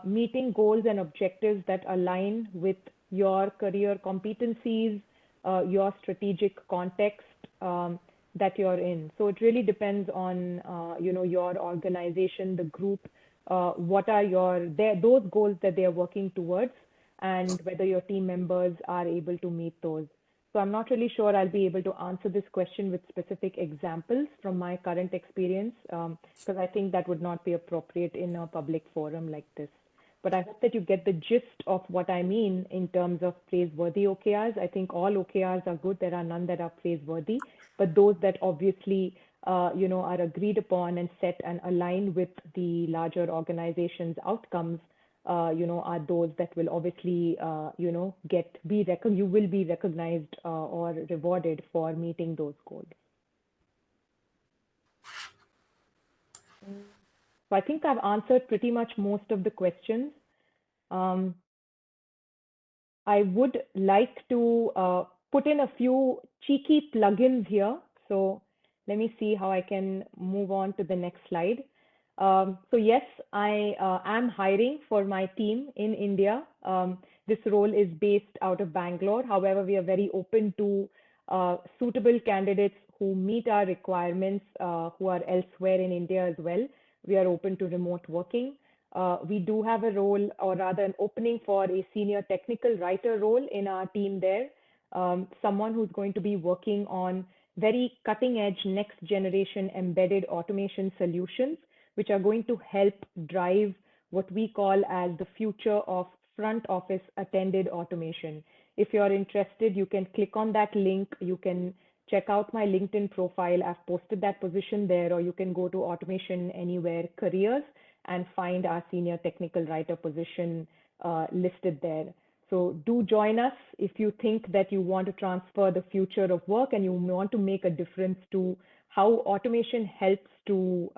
Speaker 3: meeting goals and objectives that align with your career competencies, your strategic context that you're in. So it really depends on your organization, the group, what are those goals that they are working towards, and whether your team members are able to meet those. So I'm not really sure I'll be able to answer this question with specific examples from my current experience, because I think that would not be appropriate in a public forum like this. But I hope that you get the gist of what I mean in terms of praiseworthy OKRs. I think all OKRs are good. There are none that are praiseworthy, but those that obviously are agreed upon and set and aligned with the larger organization's outcomes, are those that will obviously, you will be recognized or rewarded for meeting those goals. So I think I've answered pretty much most of the questions. I would like to put in a few cheeky plugins here. So let me see how I can move on to the next slide. So yes, I am hiring for my team in India. This role is based out of Bangalore. However, we are very open to suitable candidates who meet our requirements, who are elsewhere in India as well. We are open to remote working. We do have a role, or rather an opening for a senior technical writer role in our team there. Someone who's going to be working on very cutting edge next generation embedded automation solutions, which are going to help drive what we call as the future of front office attended automation. If you're interested, you can click on that link. You can check out my LinkedIn profile. I've posted that position there, or you can go to Automation Anywhere Careers and find our senior technical writer position listed there. So do join us if you think that you want to transfer the future of work and you want to make a difference to how automation helps to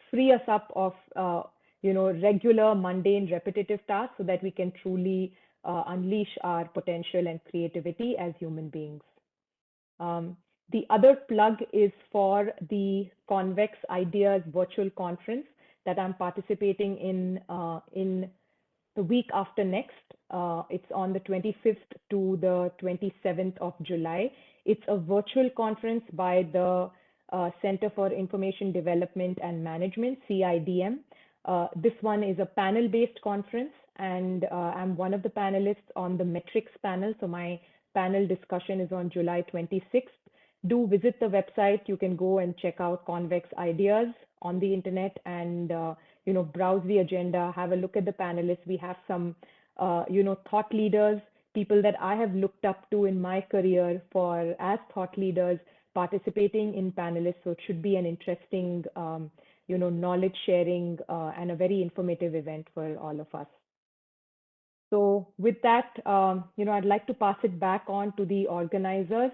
Speaker 3: free us up of regular, mundane, repetitive tasks so that we can truly unleash our potential and creativity as human beings. The other plug is for the Convex Ideas virtual conference that I'm participating in the week after next. It's on the 25th to the 27th of July. It's a virtual conference by the Center for Information Development and Management, CIDM. This one is a panel-based conference, and I'm one of the panelists on the metrics panel. So my panel discussion is on July 26th. Do visit the website. You can go and check out Convex Ideas on the internet and browse the agenda, have a look at the panelists. We have some thought leaders, people that I have looked up to in my career as thought leaders participating in panelists. So it should be an interesting knowledge sharing and a very informative event for all of us. So with that, I'd like to pass it back on to the organizers.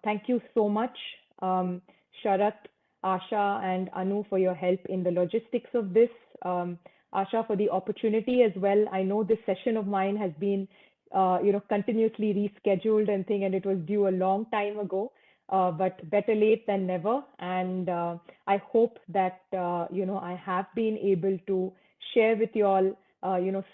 Speaker 3: Thank you so much, Sharat, Asha, and Anu, for your help in the logistics of this. Asha, for the opportunity as well. I know this session of mine has been, continuously rescheduled and it was due a long time ago, but better late than never. And I hope that, I have been able to share with you all,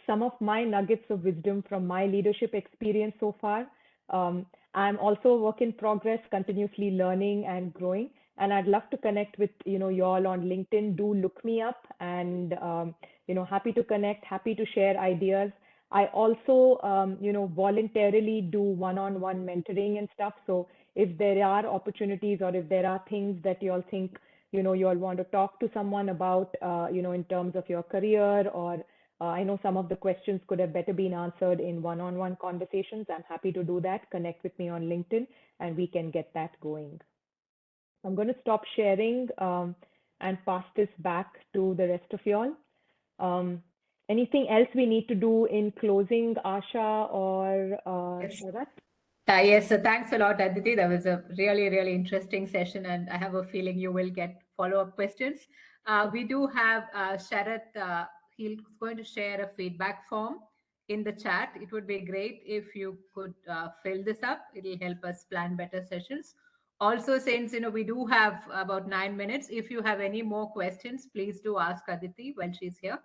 Speaker 3: some of my nuggets of wisdom from my leadership experience so far. I'm also a work in progress, continuously learning and growing. And I'd love to connect with, you all on LinkedIn. Do look me up and, happy to connect, happy to share ideas. I also, voluntarily do one-on-one mentoring and stuff. So if there are opportunities or if there are things that you all think, you all want to talk to someone about, in terms of your career, or I know some of the questions could have better been answered in one-on-one conversations. I'm happy to do that. Connect with me on LinkedIn and we can get that going. I'm going to stop sharing and pass this back to the rest of y'all. Anything else we need to do in closing, Asha or
Speaker 2: Yes.
Speaker 3: Sharat?
Speaker 2: Yes, so thanks a lot, Aditi. That was a really, really interesting session, and I have a feeling you will get follow-up questions. We do have Sharath. He's going to share a feedback form in the chat. It would be great if you could fill this up. It'll help us plan better sessions. Also, since we do have about 9 minutes, if you have any more questions, please do ask Aditi when she's here.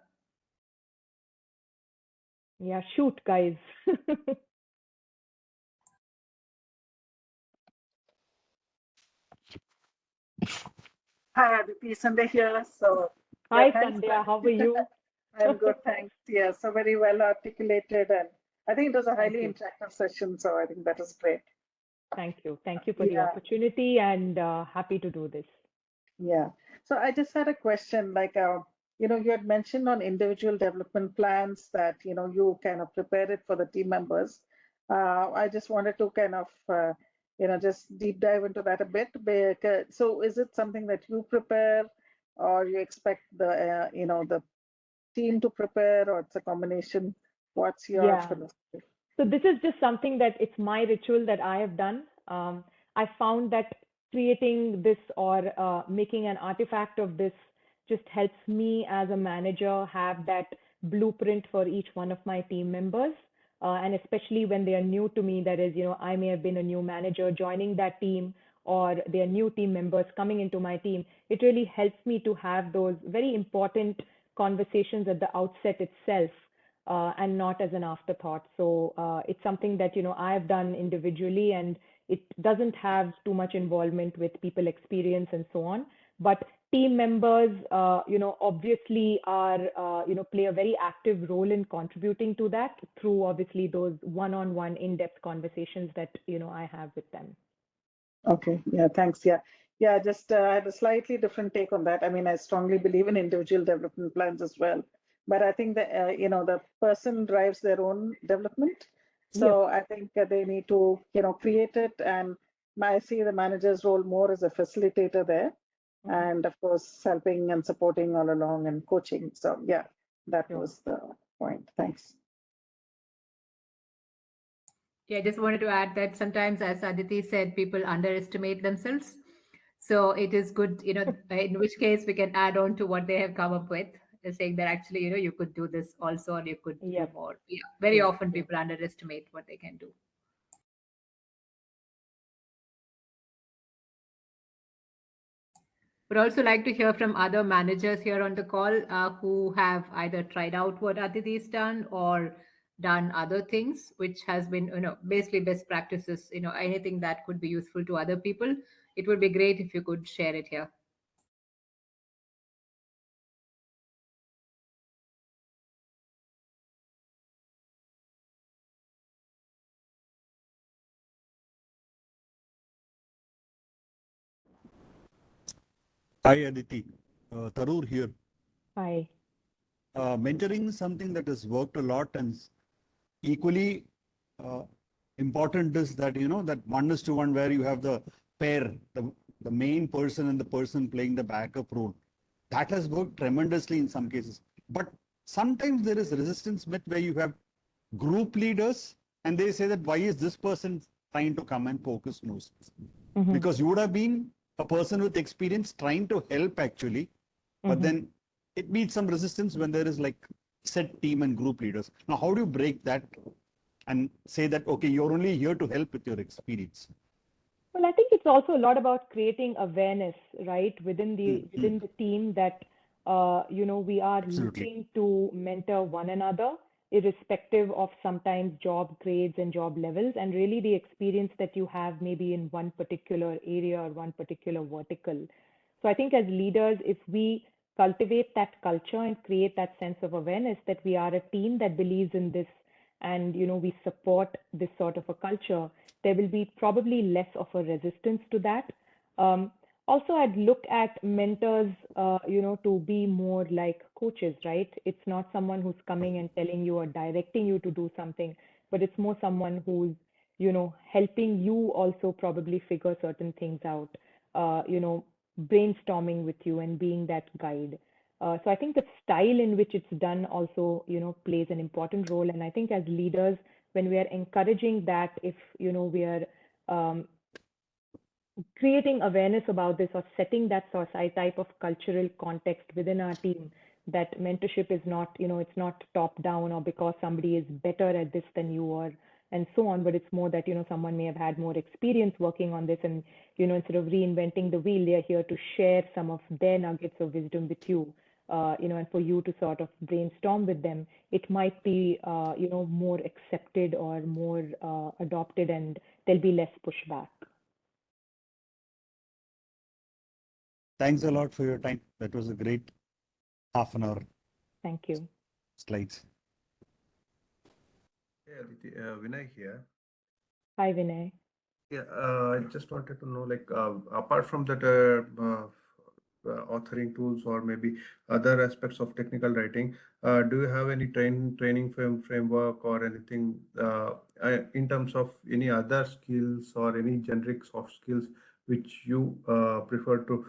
Speaker 3: Yeah, shoot, guys.
Speaker 7: Hi, Aditi. Sunday here. So, yeah,
Speaker 3: Hi,
Speaker 7: thanks.
Speaker 3: Sandhya. How are you?
Speaker 7: I'm good, thanks. Yeah, so very well articulated, and I think it was a
Speaker 3: Thank
Speaker 7: highly
Speaker 3: you.
Speaker 7: interactive session. So I think that was great.
Speaker 3: Thank you. Thank you for the
Speaker 7: Yeah,
Speaker 3: opportunity and happy to do this.
Speaker 7: yeah. So I just had a question. You had mentioned on individual development plans that you kind of prepare it for the team members. I just wanted to kind of just deep dive into that a bit. So is it something that you prepare, or you expect the team to prepare, or it's a combination? What's your
Speaker 3: Yeah.
Speaker 7: philosophy?
Speaker 3: So this is just something that it's my ritual that I have done. I found that creating this or making an artifact of this just helps me as a manager have that blueprint for each one of my team members. And especially when they are new to me, that is, I may have been a new manager joining that team, or they are new team members coming into my team. It really helps me to have those very important conversations at the outset itself, and not as an afterthought. So it's something that I've done individually, and it doesn't have too much involvement with people experience and so on. But team members, obviously are play a very active role in contributing to that through obviously those one-on-one in-depth conversations that I have with them.
Speaker 7: Okay, yeah, thanks. Yeah, just I had a slightly different take on that. I mean, I strongly believe in individual development plans as well, but I think that the person drives their own development. So I think they need to create it, and I see the manager's role more as a facilitator there, and of course helping and supporting all along and coaching. So yeah, that
Speaker 3: Sure.
Speaker 7: was the point. Thanks.
Speaker 2: Yeah, I just wanted to add that sometimes, as Aditi said, people underestimate themselves. So it is good, in which case we can add on to what they have come up with, saying that actually, you could do this also, or you could do
Speaker 3: Yep.
Speaker 2: more. Yeah, very
Speaker 3: Yep.
Speaker 2: often people underestimate what they can do. Would also like to hear from other managers here on the call who have either tried out what Aditi's done or done other things, which has been, basically best practices, anything that could be useful to other people. It would be great if you could share it here.
Speaker 8: Hi, Aditi. Tarur here.
Speaker 3: Hi.
Speaker 8: Mentoring is something that has worked a lot, and equally important is that, that 1:1 where you have the pair, the main person and the person playing the backup role. That has worked tremendously in some cases. But sometimes there is resistance met where you have group leaders and they say that why is this person trying to come and focus most? Because you would have been a person with experience trying to help actually, but then it meets some resistance when there is like set team and group leaders. Now, how do you break that and say that, okay, you're only here to help with your experience?
Speaker 3: Well, I think it's also a lot about creating awareness, right, within the team that we are
Speaker 8: Absolutely.
Speaker 3: looking to mentor one another, irrespective of sometimes job grades and job levels, and really the experience that you have maybe in one particular area or one particular vertical. So I think as leaders, if we cultivate that culture and create that sense of awareness that we are a team that believes in this, and we support this sort of a culture, there will be probably less of a resistance to that. Also, I'd look at mentors, to be more like coaches, right? It's not someone who's coming and telling you or directing you to do something, but it's more someone who's, helping you also probably figure certain things out, brainstorming with you and being that guide. So I think the style in which it's done also, plays an important role. And I think as leaders, when we are encouraging that, if we are creating awareness about this or setting that type of cultural context within our team, that mentorship is not, it's not top down or because somebody is better at this than you are and so on, but it's more that, someone may have had more experience working on this and, instead of reinventing the wheel, they are here to share some of their nuggets of wisdom with you, and for you to sort of brainstorm with them. It might be, more accepted or more adopted, and there'll be less pushback.
Speaker 8: Thanks a lot for your time. That was a great half an hour.
Speaker 3: Thank you.
Speaker 8: Slides.
Speaker 4: Hey, Aditi, Vinay here.
Speaker 3: Hi, Vinay.
Speaker 4: Yeah, I just wanted to know, like, apart from that authoring tools or maybe other aspects of technical writing, do you have any training framework or anything in terms of any other skills or any generic soft skills which you prefer to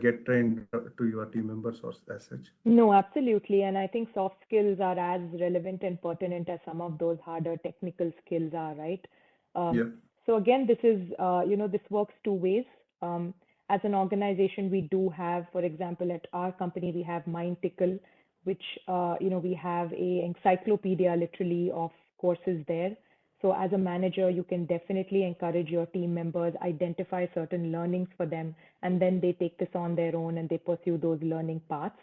Speaker 4: get trained to your team members or as such?
Speaker 3: No, absolutely. And I think soft skills are as relevant and pertinent as some of those harder technical skills are, right?
Speaker 4: Yeah.
Speaker 3: So again, this is, this works two ways. As an organization, we do have, for example, at our company, we have MindTickle, which, we have a encyclopedia literally of courses there. So as a manager, you can definitely encourage your team members, identify certain learnings for them, and then they take this on their own and they pursue those learning paths.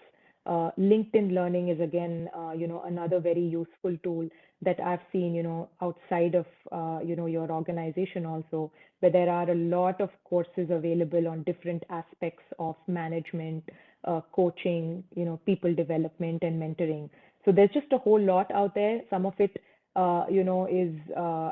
Speaker 3: LinkedIn Learning is again, another very useful tool that I've seen, outside of, your organization also, where there are a lot of courses available on different aspects of management, coaching, people development and mentoring. So there's just a whole lot out there. Some of it, is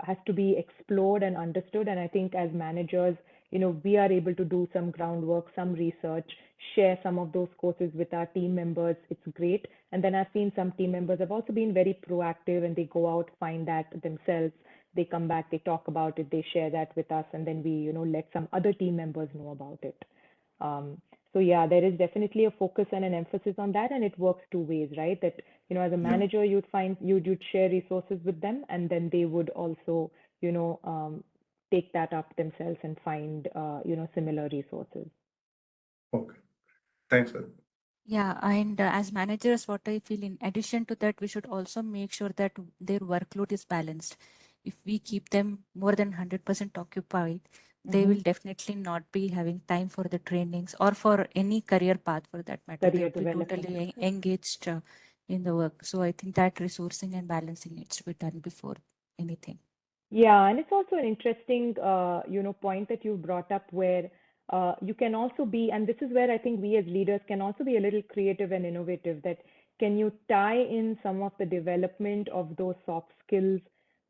Speaker 3: has to be explored and understood. And I think as managers, we are able to do some groundwork, some research, share some of those courses with our team members. It's great. And then I've seen some team members have also been very proactive and they go out, find that themselves. They come back, they talk about it, they share that with us, and then we, let some other team members know about it. So yeah, there is definitely a focus and an emphasis on that, and it works two ways, right? That, as a manager, you'd share resources with them, and then they would also, take that up themselves and find, similar resources.
Speaker 4: Okay. Thanks, sir.
Speaker 6: Yeah, and as managers, what I feel in addition to that, we should also make sure that their workload is balanced. If we keep them more than 100% occupied, they will definitely not be having time for the trainings or for any career path for that matter. They
Speaker 3: Career
Speaker 6: will be
Speaker 3: development.
Speaker 6: totally engaged in the work. So I think that resourcing and balancing needs to be done before anything.
Speaker 3: Yeah, and it's also an interesting, point that you brought up where you can also be, and this is where I think we as leaders can also be a little creative and innovative, that can you tie in some of the development of those soft skills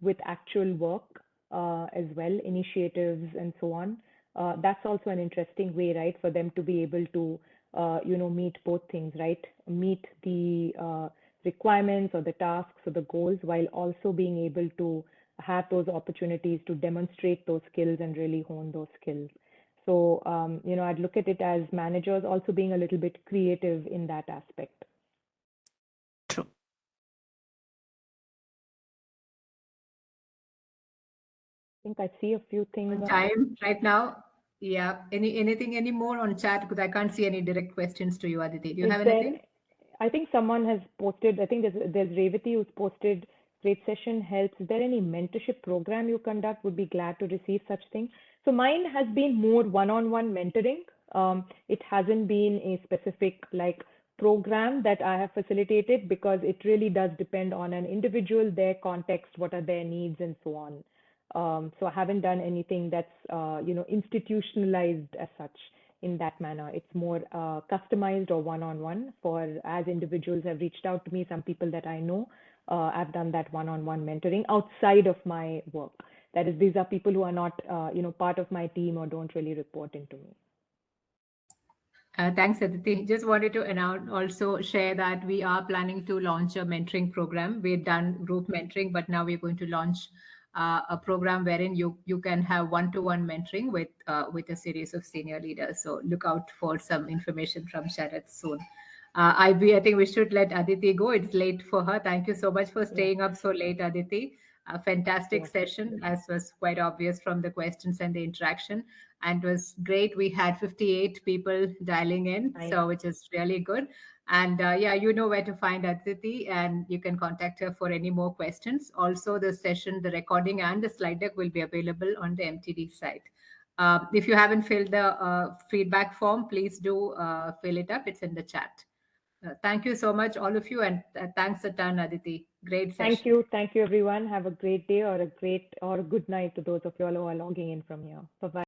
Speaker 3: with actual work as well, initiatives and so on. That's also an interesting way, right, for them to be able to, meet both things, right? Meet the requirements or the tasks or the goals while also being able to have those opportunities to demonstrate those skills and really hone those skills. So, I'd look at it as managers also being a little bit creative in that aspect.
Speaker 6: True.
Speaker 3: I think I see a few things.
Speaker 2: On time right now. Yeah. Anything any more on chat? Because I can't see any direct questions to you, Aditi. Do you have anything?
Speaker 3: I think someone has posted, I think there's Revati who's posted, great session helps. Is there any mentorship program you conduct? Would be glad to receive such thing. So mine has been more one-on-one mentoring. It hasn't been a specific like program that I have facilitated because it really does depend on an individual, their context, what are their needs and so on. So I haven't done anything that's, institutionalized as such in that manner. It's more customized or one-on-one for as individuals have reached out to me, some people that I know, I've done that one-on-one mentoring outside of my work. That is, these are people who are not, part of my team or don't really report into me.
Speaker 2: Thanks, Aditi. Just wanted to announce, also share that we are planning to launch a mentoring program. We've done group mentoring, but now we're going to launch a program wherein you can have one-to-one mentoring with a series of senior leaders. So look out for some information from Sharat soon. I think we should let Aditi go. It's late for her. Thank you so much for staying up so late, Aditi. A fantastic session, as was quite obvious from the questions and the interaction. And it was great. We had 58 people dialing in, so which is really good. And yeah, you know where to find Aditi, and you can contact her for any more questions. Also, the session, the recording, and the slide deck will be available on the MTD site. If you haven't filled the feedback form, please do fill it up. It's in the chat. Thank you so much, all of you, and thanks a ton, Aditi. Great session.
Speaker 3: Thank you, everyone. Have a great day or a good night to those of you all who are logging in from here. Bye bye.